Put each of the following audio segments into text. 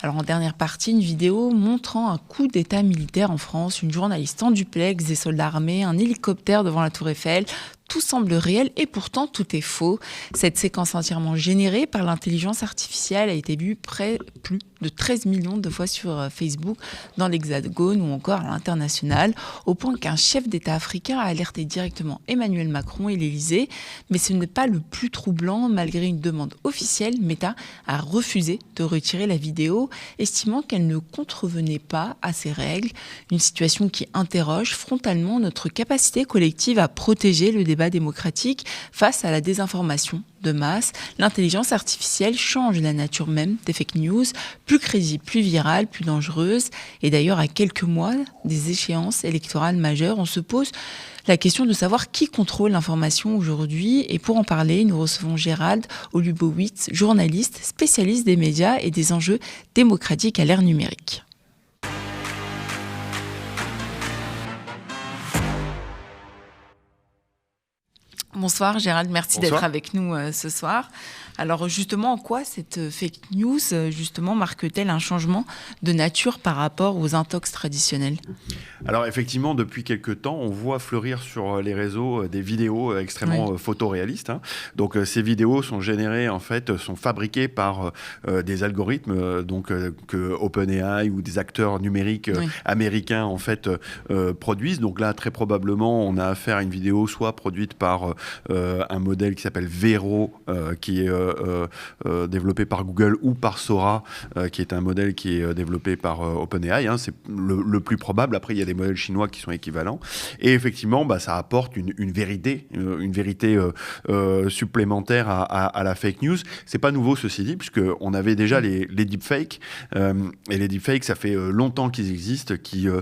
Alors en dernière partie, une vidéo montrant un coup d'état militaire en France, une journaliste en duplex, des soldats armés, un hélicoptère devant la Tour Eiffel. Tout semble réel et pourtant tout est faux. Cette séquence entièrement générée par l'intelligence artificielle a été vue plus de 13 millions de fois sur Facebook, dans l'Hexagone ou encore à l'international, au point qu'un chef d'État africain a alerté directement Emmanuel Macron et l'Élysée. Mais ce n'est pas le plus troublant. Malgré une demande officielle, Meta a refusé de retirer la vidéo, estimant qu'elle ne contrevenait pas à ses règles. Une situation qui interroge frontalement notre capacité collective à protéger le débat démocratique face à la désinformation de masse. L'intelligence artificielle change la nature même des fake news, plus crédibles, plus virales, plus dangereuses. Et d'ailleurs, à quelques mois des échéances électorales majeures, on se pose la question de savoir qui contrôle l'information aujourd'hui. Et pour en parler, nous recevons Gérald Olubowitz, journaliste, spécialiste des médias et des enjeux démocratiques à l'ère numérique. Bonsoir Gérald, merci d'être avec nous ce soir. Alors justement, en quoi cette fake news marque-t-elle un changement de nature par rapport aux intox traditionnels ? Alors effectivement, depuis quelques temps, on voit fleurir sur les réseaux des vidéos extrêmement photoréalistes. Donc ces vidéos sont générées, sont fabriquées par des algorithmes que OpenAI ou des acteurs numériques américains produisent. Donc là, très probablement, on a affaire à une vidéo soit produite par un modèle qui s'appelle Vero, qui est développé par Google, ou par Sora, qui est un modèle qui est développé par OpenAI. C'est le plus probable. Après, il y a des modèles chinois qui sont équivalents. Et effectivement, ça apporte une vérité supplémentaire à la fake news. C'est pas nouveau, ceci dit, puisqu'on avait déjà les deepfakes. Et les deepfakes, ça fait longtemps qu'ils existent, qu'ils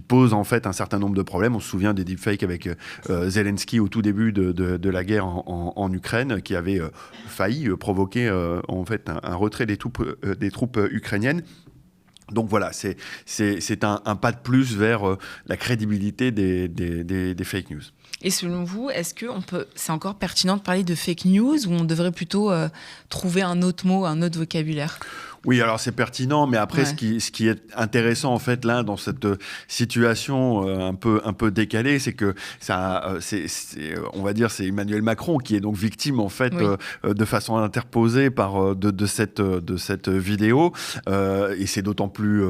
posent en fait un certain nombre de problèmes. On se souvient des deepfakes avec Zelensky au tout début de la guerre en Ukraine, qui avait failli provoquer un retrait des troupes ukrainiennes. Donc voilà, c'est un pas de plus vers la crédibilité des fake news. Et selon vous, est-ce que c'est encore pertinent de parler de fake news, ou on devrait plutôt trouver un autre mot, un autre vocabulaire ? Oui, alors c'est pertinent, mais après, ce qui est intéressant, en fait, là, dans cette situation un peu décalée, c'est que on va dire, c'est Emmanuel Macron qui est donc victime, en fait, de façon interposée de cette vidéo. Et c'est d'autant plus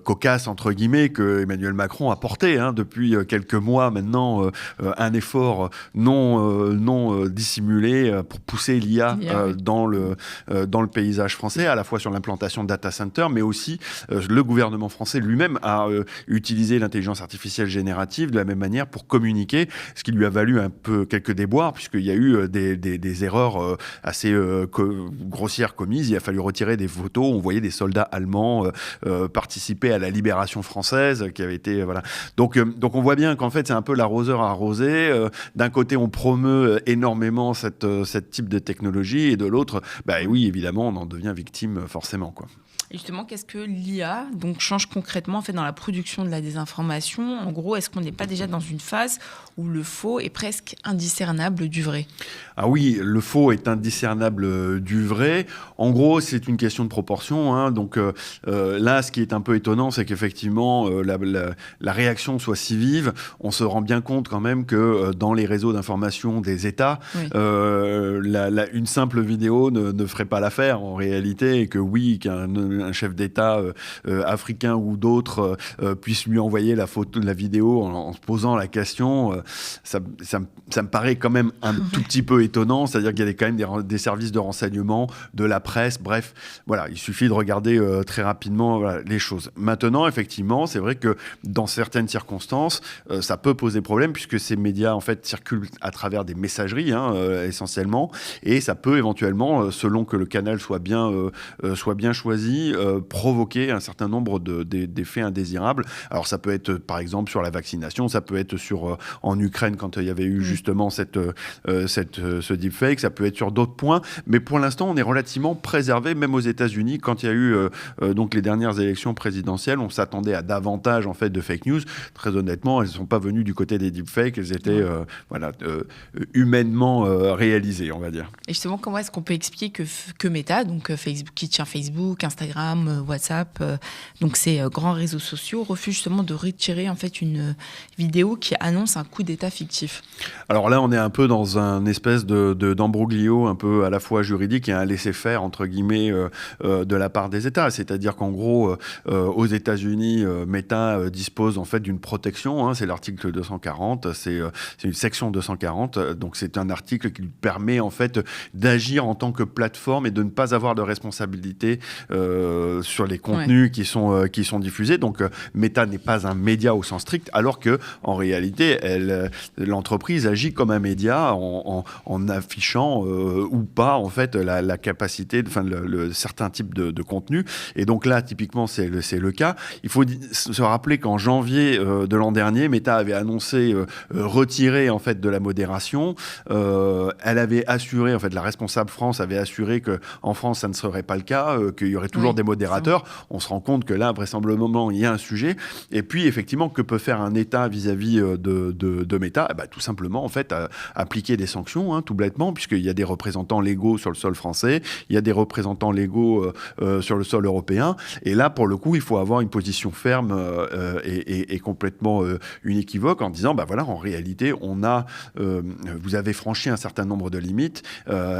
cocasse, entre guillemets, que Emmanuel Macron a porté, depuis quelques mois maintenant, un effort non dissimulé pour pousser l'IA dans le paysage français, à la fois sur l'implantation de data centers, mais aussi le gouvernement français lui-même a utilisé l'intelligence artificielle générative de la même manière pour communiquer, ce qui lui a valu un peu quelques déboires, puisqu'il y a eu des erreurs assez grossières commises. Il a fallu retirer des photos, on voyait des soldats allemands participer à la libération française, qui avait été... Voilà. Donc on voit bien qu'en fait, c'est un peu l'arroseur arrosé. D'un côté, on promeut énormément cette type de technologie, et de l'autre, oui, évidemment, on en devient victime forcément, quoi. Et justement, qu'est-ce que l'IA change concrètement dans la production de la désinformation ? En gros, est-ce qu'on n'est pas déjà dans une phase où le faux est presque indiscernable du vrai ? Ah oui, le faux est indiscernable du vrai. En gros, c'est une question de proportion. Donc là, ce qui est un peu étonnant, c'est qu'effectivement, la réaction soit si vive. On se rend bien compte quand même que dans les réseaux d'information des États, une simple vidéo ne ferait pas l'affaire en réalité, et que oui, qu'un chef d'État africain ou d'autres puisse lui envoyer la vidéo en se posant la question, ça me paraît quand même un tout petit peu étonnant. C'est-à-dire qu'il y a quand même des services de renseignement, de la presse, bref, voilà, il suffit de regarder très rapidement les choses. Maintenant, effectivement, c'est vrai que dans certaines circonstances, ça peut poser problème, puisque ces médias en fait circulent à travers des messageries essentiellement, et ça peut éventuellement, selon que le canal soit bien choisi, provoquer un certain nombre d'effets indésirables. Alors ça peut être par exemple sur la vaccination, ça peut être en Ukraine quand il y avait eu justement ce deepfake, ça peut être sur d'autres points, mais pour l'instant on est relativement préservé, même aux États-Unis. Quand il y a eu donc les dernières élections présidentielles, on s'attendait à davantage en fait de fake news. Très honnêtement, elles ne sont pas venues du côté des deepfakes, elles étaient humainement réalisées, on va dire. Et justement, comment est-ce qu'on peut expliquer que Meta, donc Facebook, qui tient Facebook, Instagram, WhatsApp, donc ces grands réseaux sociaux, refusent justement de retirer en fait une vidéo qui annonce un coup d'État fictif. Alors là, on est un peu dans un espèce d'embroglio un peu à la fois juridique et un laisser-faire, entre guillemets, de la part des États. C'est-à-dire qu'en gros, aux États-Unis, Meta dispose en fait d'une protection. C'est l'article 240, c'est une section 240. Donc c'est un article qui lui permet en fait d'agir en tant que plateforme et de ne pas avoir de responsabilité sur les contenus qui sont diffusés. Donc Meta n'est pas un média au sens strict, alors que en réalité, l'entreprise agit comme un média en affichant ou pas en fait la capacité, certains types de contenus. Et donc là, typiquement, c'est le cas. Il faut se rappeler qu'en janvier de l'an dernier, Meta avait annoncé retirer en fait de la modération. Elle avait assuré, en fait, la responsable France avait assuré que en France, ça ne serait pas le cas, qu'il y aurait toujours des modérateurs. On se rend compte que là, vraisemblablement, il y a un sujet. Et puis, effectivement, que peut faire un État vis-à-vis de Meta? Tout simplement, en fait, appliquer des sanctions, tout bêtement, puisqu'il y a des représentants légaux sur le sol français, il y a des représentants légaux sur le sol européen. Et là, pour le coup, il faut avoir une position ferme et complètement univoque en disant, voilà, en réalité, vous avez franchi un certain nombre de limites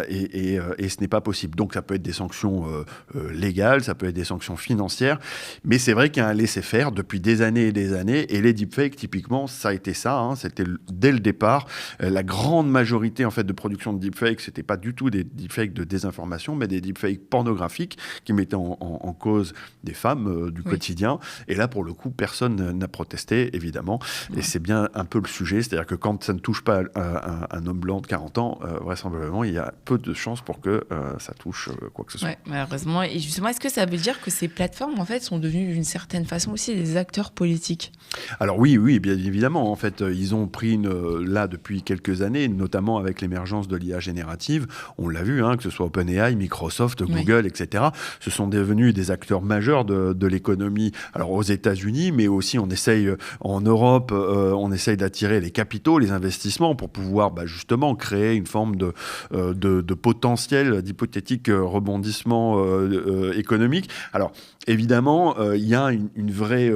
et ce n'est pas possible. Donc, ça peut être des sanctions légales, ça peut être des sanctions financières, mais c'est vrai qu'il y a un laisser-faire depuis des années et des années, et les deepfakes, typiquement, ça a été ça, c'était dès le départ. La grande majorité, en fait, de production de deepfakes, c'était pas du tout des deepfakes de désinformation, mais des deepfakes pornographiques qui mettaient en cause des femmes du quotidien. Et là, pour le coup, personne n'a protesté, évidemment. Et c'est bien un peu le sujet, c'est-à-dire que quand ça ne touche pas un homme blanc de 40 ans, vraisemblablement, il y a peu de chances pour que ça touche quoi que ce soit. Oui, malheureusement. Et justement, est-ce que ça veut dire que ces plateformes, en fait, sont devenues d'une certaine façon aussi des acteurs politiques? Alors oui, bien évidemment. En fait, ils ont pris là depuis quelques années, notamment avec l'émergence de l'IA générative. On l'a vu, que ce soit OpenAI, Microsoft, Google, etc. Ce sont devenus des acteurs majeurs de l'économie. Alors aux États-Unis, mais aussi on essaye en Europe, on essaye d'attirer les capitaux, les investissements pour pouvoir justement créer une forme de potentiel, d'hypothétique rebondissement économique. Alors évidemment, il y a un vrai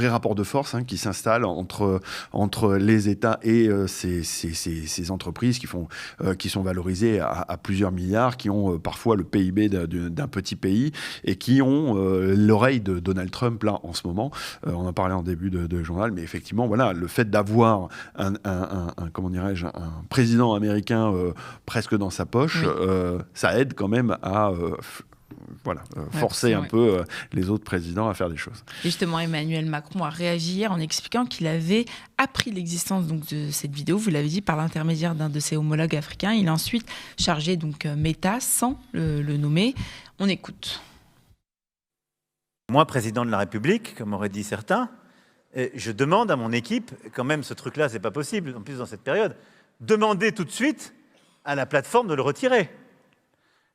rapport de force qui s'installe entre les États et ces entreprises qui sont valorisées à plusieurs milliards, qui ont parfois le PIB d'un petit pays et qui ont l'oreille de Donald Trump là en ce moment. On en parlait en début de journal, mais effectivement, voilà, le fait d'avoir un président américain presque dans sa poche, ça aide quand même à forcer un peu les autres présidents à faire des choses. Justement, Emmanuel Macron a réagi en expliquant qu'il avait appris l'existence donc, de cette vidéo, vous l'avez dit, par l'intermédiaire d'un de ses homologues africains. Il a ensuite chargé donc, Meta sans le nommer. On écoute. Moi, président de la République, comme auraient dit certains, je demande à mon équipe, quand même ce truc-là, c'est pas possible, en plus dans cette période, demandez tout de suite à la plateforme de le retirer.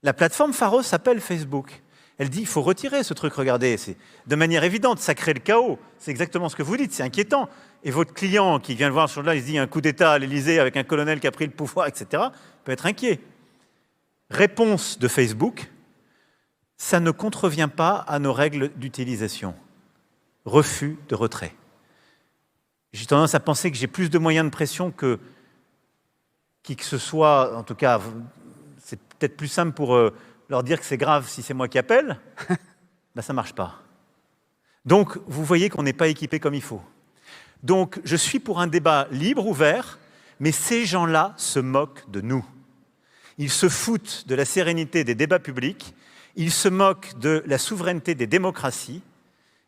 La plateforme Pharos s'appelle Facebook. Elle dit, il faut retirer ce truc, regardez, c'est de manière évidente, ça crée le chaos. C'est exactement ce que vous dites, c'est inquiétant. Et votre client qui vient le voir sur là, il se dit, un coup d'État à l'Élysée avec un colonel qui a pris le pouvoir, etc., peut être inquiet. Réponse de Facebook, ça ne contrevient pas à nos règles d'utilisation. Refus de retrait. J'ai tendance à penser que j'ai plus de moyens de pression que qui que ce soit, en tout cas, c'est peut-être plus simple pour leur dire que c'est grave si c'est moi qui appelle, ça ne marche pas. Donc, vous voyez qu'on n'est pas équipé comme il faut. Donc, je suis pour un débat libre, ouvert, mais ces gens-là se moquent de nous. Ils se foutent de la sérénité des débats publics, ils se moquent de la souveraineté des démocraties,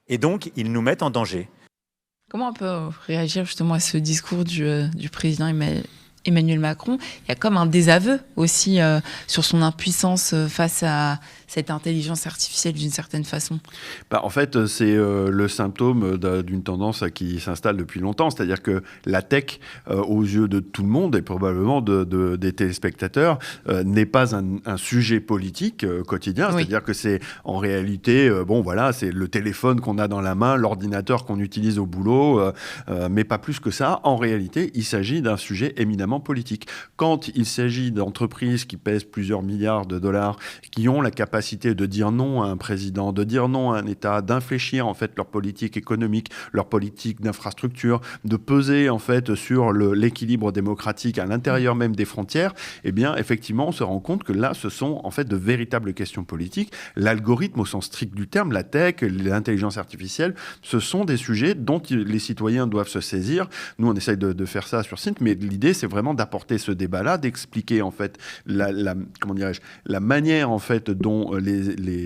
et donc, ils nous mettent en danger. Comment on peut réagir justement à ce discours du président Emmanuel Macron? Il y a comme un désaveu aussi sur son impuissance face à cette intelligence artificielle d'une certaine façon. En fait, c'est le symptôme d'une tendance qui s'installe depuis longtemps. C'est-à-dire que la tech, aux yeux de tout le monde et probablement des téléspectateurs, n'est pas un sujet politique quotidien. Oui. C'est-à-dire que c'est en réalité, c'est le téléphone qu'on a dans la main, l'ordinateur qu'on utilise au boulot, mais pas plus que ça. En réalité, il s'agit d'un sujet éminemment évidemment politique. Quand il s'agit d'entreprises qui pèsent plusieurs milliards de dollars, qui ont la capacité de dire non à un président, de dire non à un État, d'infléchir en fait leur politique économique, leur politique d'infrastructure, de peser en fait sur l'équilibre démocratique à l'intérieur même des frontières, eh bien effectivement on se rend compte que là ce sont en fait de véritables questions politiques. L'algorithme au sens strict du terme, la tech, l'intelligence artificielle, ce sont des sujets dont les citoyens doivent se saisir. Nous on essaye de faire ça sur Cint, mais l'idée c'est vraiment d'apporter ce débat-là, d'expliquer en fait comment dirais-je, la manière en fait dont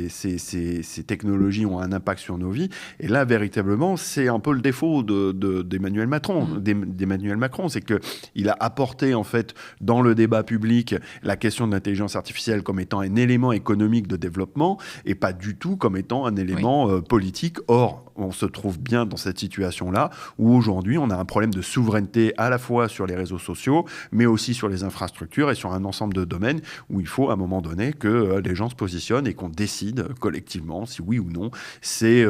ces technologies ont un impact sur nos vies. Et là véritablement c'est un peu le défaut d'Emmanuel Macron, c'est qu'il a apporté en fait dans le débat public la question de l'intelligence artificielle comme étant un élément économique de développement et pas du tout comme étant un élément politique. Or, on se trouve bien dans cette situation-là où aujourd'hui on a un problème de souveraineté à la fois sur les réseaux sociaux mais aussi sur les infrastructures et sur un ensemble de domaines où il faut à un moment donné que les gens se positionnent et qu'on décide collectivement si oui ou non c'est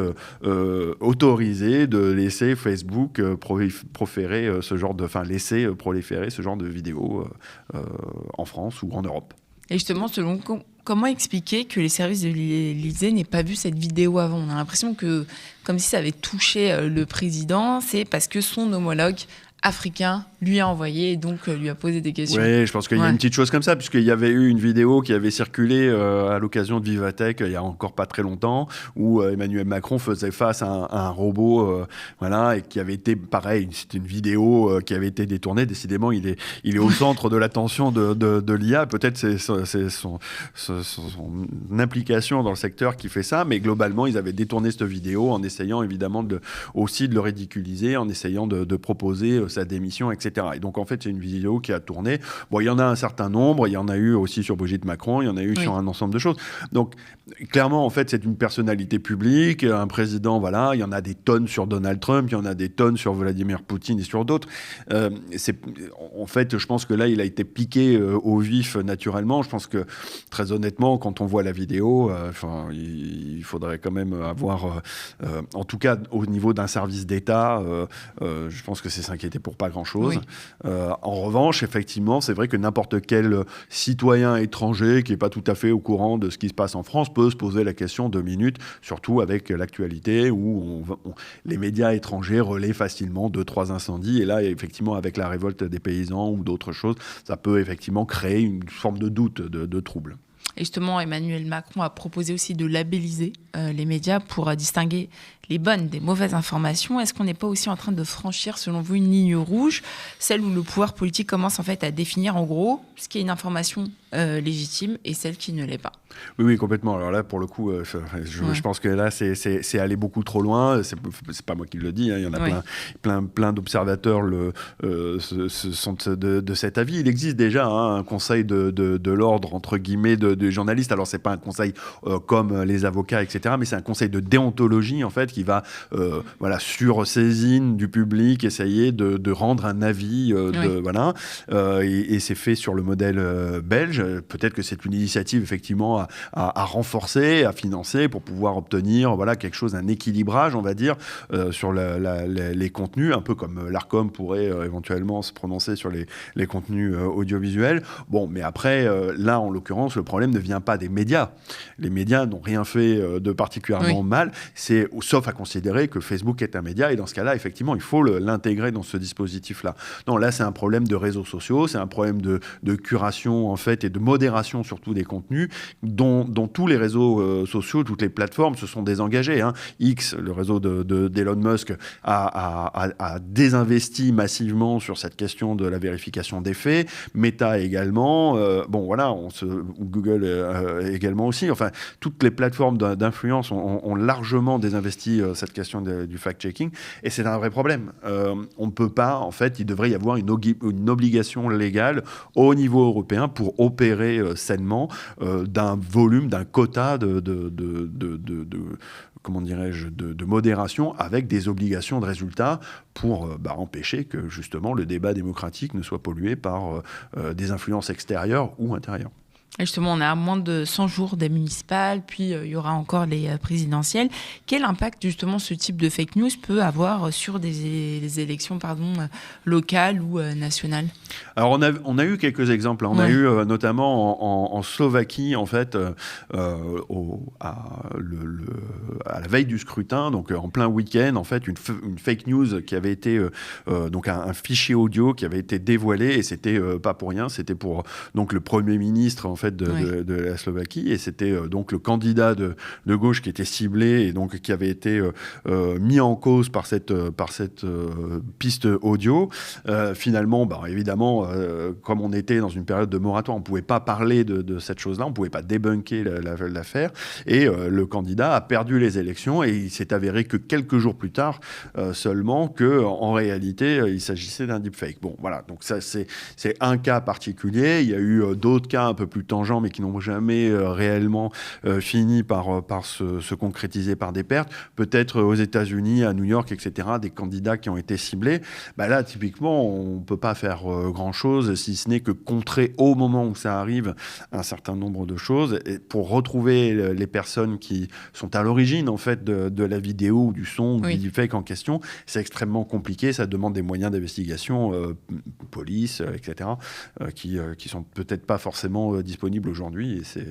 autorisé de laisser Facebook proliférer ce genre de vidéos en France ou en Europe. Et justement, comment expliquer que les services de l'Élysée n'aient pas vu cette vidéo avant ? On a l'impression que, comme si ça avait touché le président, c'est parce que son homologue africain lui a envoyé et donc lui a posé des questions. Oui, je pense qu'il y a une petite chose comme ça, puisqu'il y avait eu une vidéo qui avait circulé à l'occasion de Vivatech il y a encore pas très longtemps, où Emmanuel Macron faisait face à un robot, et qui avait été, pareil, c'était une vidéo qui avait été détournée. Décidément, il est au centre de l'attention de l'IA. Peut-être c'est son implication dans le secteur qui fait ça, mais globalement, ils avaient détourné cette vidéo en essayant évidemment aussi de le ridiculiser, en essayant de proposer sa démission, etc. Et donc, en fait, c'est une vidéo qui a tourné. Bon, il y en a un certain nombre. Il y en a eu aussi sur Brigitte Macron. Il y en a eu sur un ensemble de choses. Donc, clairement, en fait, c'est une personnalité publique. Un président, voilà. Il y en a des tonnes sur Donald Trump. Il y en a des tonnes sur Vladimir Poutine et sur d'autres. En fait, je pense que là, il a été piqué au vif naturellement. Je pense que, très honnêtement, quand on voit la vidéo, il faudrait quand même avoir, en tout cas, au niveau d'un service d'État, je pense que c'est s'inquiéter pour pas grand-chose. Oui. En revanche, effectivement, c'est vrai que n'importe quel citoyen étranger qui n'est pas tout à fait au courant de ce qui se passe en France peut se poser la question 2 minutes, surtout avec l'actualité où les médias étrangers relaient facilement 2-3 incendies. Et là, effectivement, avec la révolte des paysans ou d'autres choses, ça peut effectivement créer une forme de doute, de trouble. Et justement, Emmanuel Macron a proposé aussi de labelliser les médias pour distinguer les bonnes des mauvaises informations. Est-ce qu'on n'est pas aussi en train de franchir, selon vous, une ligne rouge, celle où le pouvoir politique commence en fait à définir en gros ce qui est une information légitime et celle qui ne l'est pas? Oui, complètement. Alors là, pour le coup, je pense que là, c'est aller beaucoup trop loin. C'est pas moi qui le dis. Hein. Il y en a plein d'observateurs sont de cet avis. Il existe déjà un conseil de l'ordre, entre guillemets, de journalistes. Alors, c'est pas un conseil comme les avocats, etc., mais c'est un conseil de déontologie, en fait, qui va, sur saisine du public, essayer de rendre un avis. Et c'est fait sur le modèle belge. Peut-être que c'est une initiative, effectivement, à renforcer, à financer pour pouvoir obtenir quelque chose, un équilibrage, on va dire, sur les contenus, un peu comme l'Arcom pourrait éventuellement se prononcer sur les contenus audiovisuels. Bon, mais après, là, en l'occurrence, le problème ne vient pas des médias. Les médias n'ont rien fait de particulièrement mal, sauf à considérer que Facebook est un média, et dans ce cas-là, effectivement, il faut l'intégrer dans ce dispositif-là. Non, là, c'est un problème de réseaux sociaux, c'est un problème de curation, en fait, et de modération, surtout, des contenus, dont tous les réseaux sociaux, toutes les plateformes se sont désengagées. Hein. X, le réseau d'Elon Musk, a désinvesti massivement sur cette question de la vérification des faits. Meta également. Google également aussi. Enfin, toutes les plateformes d'influence ont largement désinvesti cette question du fact-checking. Et c'est un vrai problème. On ne peut pas, en fait, il devrait y avoir une obligation légale au niveau européen pour opérer sainement d'un volume, d'un quota de modération avec des obligations de résultats pour empêcher que justement le débat démocratique ne soit pollué par des influences extérieures ou intérieures. Et justement, on est à moins de 100 jours des municipales, puis il y aura encore les présidentielles. Quel impact, justement, ce type de fake news peut avoir sur des élections locales ou nationales? Alors, on a eu quelques exemples. On a eu notamment en Slovaquie, en fait, à la veille du scrutin, donc en plein week-end, en fait, une fake news qui avait été, donc un fichier audio qui avait été dévoilé, et c'était pas pour rien, c'était pour donc le Premier ministre, en fait, de la Slovaquie, et c'était donc le candidat de gauche qui était ciblé et donc qui avait été mis en cause par cette piste audio. Finalement, évidemment, comme on était dans une période de moratoire, on ne pouvait pas parler de cette chose-là, on ne pouvait pas débunker l'affaire, et le candidat a perdu les élections, et il s'est avéré que quelques jours plus tard seulement qu'en réalité, il s'agissait d'un deepfake. Bon, voilà, donc ça, c'est un cas particulier. Il y a eu d'autres cas un peu plus tangents, mais qui n'ont jamais réellement fini par se concrétiser par des pertes. Peut-être aux États-Unis, à New York, etc., des candidats qui ont été ciblés. Là, typiquement, on ne peut pas faire grand-chose, si ce n'est que contrer au moment où ça arrive un certain nombre de choses. Et pour retrouver les personnes qui sont à l'origine, en fait, de la vidéo ou du son ou du deepfake en question, c'est extrêmement compliqué. Ça demande des moyens d'investigation, police, etc., qui sont peut-être pas forcément disponible aujourd'hui. Et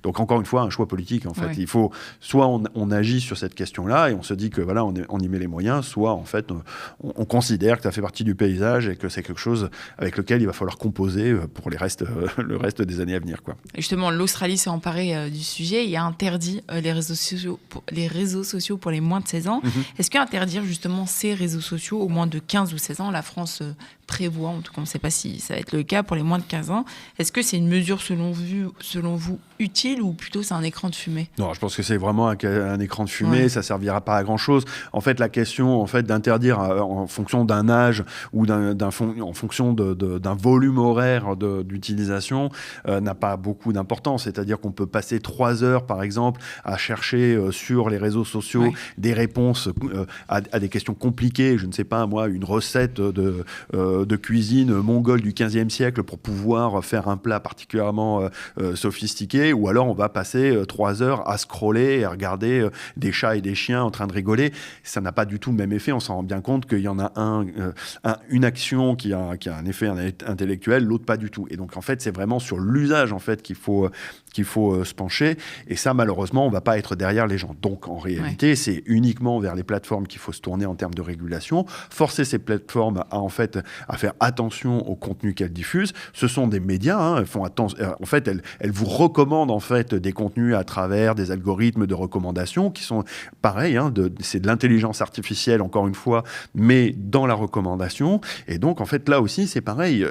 donc, encore une fois, un choix politique, en fait. Il faut, soit on agit sur cette question-là et on se dit que voilà, on y met les moyens, soit en fait, on considère que ça fait partie du paysage et que c'est quelque chose avec lequel il va falloir composer pour le reste des années à venir, quoi. Et justement, l'Australie s'est emparée du sujet et a interdit les réseaux sociaux pour les moins de 16 ans. Est-ce qu'interdire justement ces réseaux sociaux aux moins de 15 ou 16 ans, la France prévoit, en tout cas on ne sait pas si ça va être le cas pour les moins de 15 ans, est-ce que c'est une mesure selon vous utile ou plutôt c'est un écran de fumée? Non, je pense que c'est vraiment un écran de fumée, ça ne servira pas à grand-chose. En fait, la question en fait, d'interdire en fonction d'un âge ou en fonction d'un volume horaire d'utilisation n'a pas beaucoup d'importance. C'est-à-dire qu'on peut passer 3 heures, par exemple, à chercher sur les réseaux sociaux des réponses à des questions compliquées. Je ne sais pas, moi, une recette de cuisine mongole du 15e siècle pour pouvoir faire un plat particulièrement sophistiqué, ou alors on va passer 3 heures à scroller et à regarder des chats et des chiens en train de rigoler. Ça n'a pas du tout le même effet. On s'en rend bien compte qu'il y en a une action qui a un effet intellectuel, l'autre pas du tout. Et donc en fait, c'est vraiment sur l'usage en fait qu'il faut se pencher. Et ça, malheureusement, on ne va pas être derrière les gens. Donc en réalité, c'est uniquement vers les plateformes qu'il faut se tourner en termes de régulation. Forcer ces plateformes à faire attention au contenu qu'elles diffusent. Ce sont des médias, elles font attention. En fait, elles vous recommandent en fait des contenus à travers des algorithmes de recommandation qui sont pareils. C'est de l'intelligence artificielle, encore une fois, mais dans la recommandation. Et donc, en fait, là aussi, c'est pareil.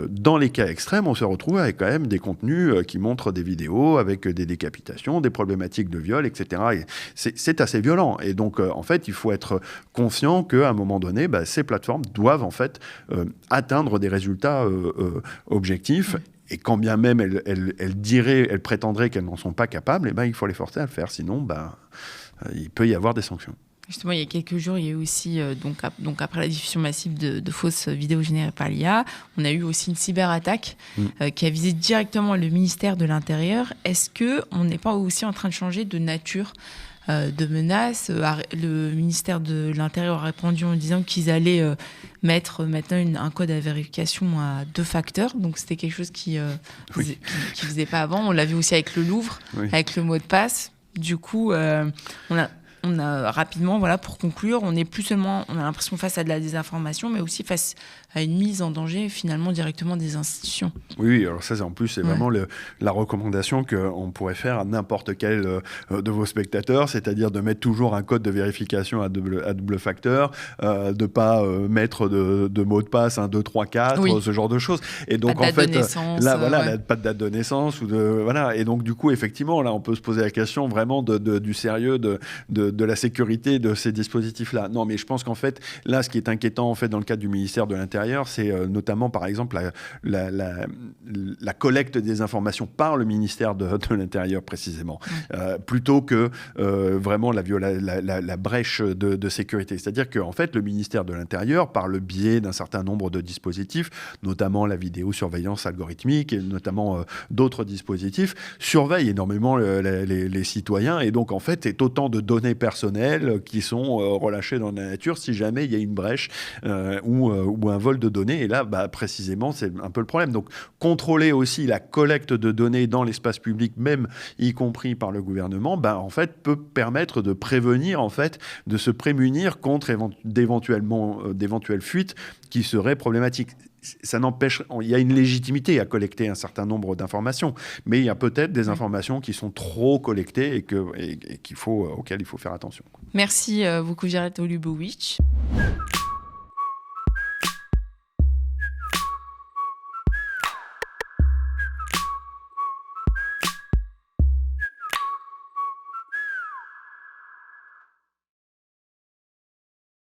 Dans les cas extrêmes, on se retrouve avec quand même des contenus qui montrent des vidéos avec des décapitations, des problématiques de viol, etc. Et c'est assez violent. Et donc, en fait, il faut être conscient qu'à un moment donné, ces plateformes doivent en fait atteindre des résultats objectifs. Et quand bien même elles prétendraient qu'elles n'en sont pas capables, il faut les forcer à le faire. Sinon, il peut y avoir des sanctions. Justement, il y a quelques jours, il y a eu aussi, donc après la diffusion massive de fausses vidéos générées par l'IA, on a eu aussi une cyberattaque qui a visé directement le ministère de l'Intérieur. Est-ce qu'on n'est pas aussi en train de changer de nature de menaces? Le ministère de l'Intérieur a répondu en disant qu'ils allaient mettre maintenant un code à vérification à 2 facteurs. Donc, c'était quelque chose qui faisait pas avant. On l'a vu aussi avec le Louvre, avec le mot de passe. Du coup, on a rapidement, pour conclure, on a l'impression face à de la désinformation, mais aussi face à une mise en danger, finalement, directement des institutions. Oui, alors ça, en plus, c'est vraiment la recommandation qu'on pourrait faire à n'importe quel de vos spectateurs, c'est-à-dire de mettre toujours un code de vérification à double facteur, de ne pas mettre de mot de passe 1, 2, 3, 4, ce genre de choses. Et donc, pas de date de naissance, pas de date de naissance. Et donc, du coup, effectivement, là, on peut se poser la question vraiment du sérieux de de la sécurité de ces dispositifs-là. Non, mais je pense qu'en fait, là, ce qui est inquiétant en fait, dans le cadre du ministère de l'Intérieur, c'est notamment, par exemple, la collecte des informations par le ministère de l'Intérieur, précisément, plutôt que vraiment la brèche de sécurité. C'est-à-dire qu'en fait, le ministère de l'Intérieur, par le biais d'un certain nombre de dispositifs, notamment la vidéosurveillance algorithmique et notamment d'autres dispositifs, surveille énormément les citoyens, et donc en fait c'est autant de données personnelles qui sont relâchées dans la nature si jamais il y a une brèche ou un vol de données, et là précisément c'est un peu le problème. Donc contrôler aussi la collecte de données dans l'espace public, même y compris par le gouvernement, en fait peut permettre de prévenir, en fait, de se prémunir contre d'éventuelles fuites qui seraient problématiques. Ça n'empêche, il y a une légitimité à collecter un certain nombre d'informations, mais il y a peut-être des informations qui sont trop collectées et auxquelles il faut faire attention. Merci beaucoup, Jared Olubovic.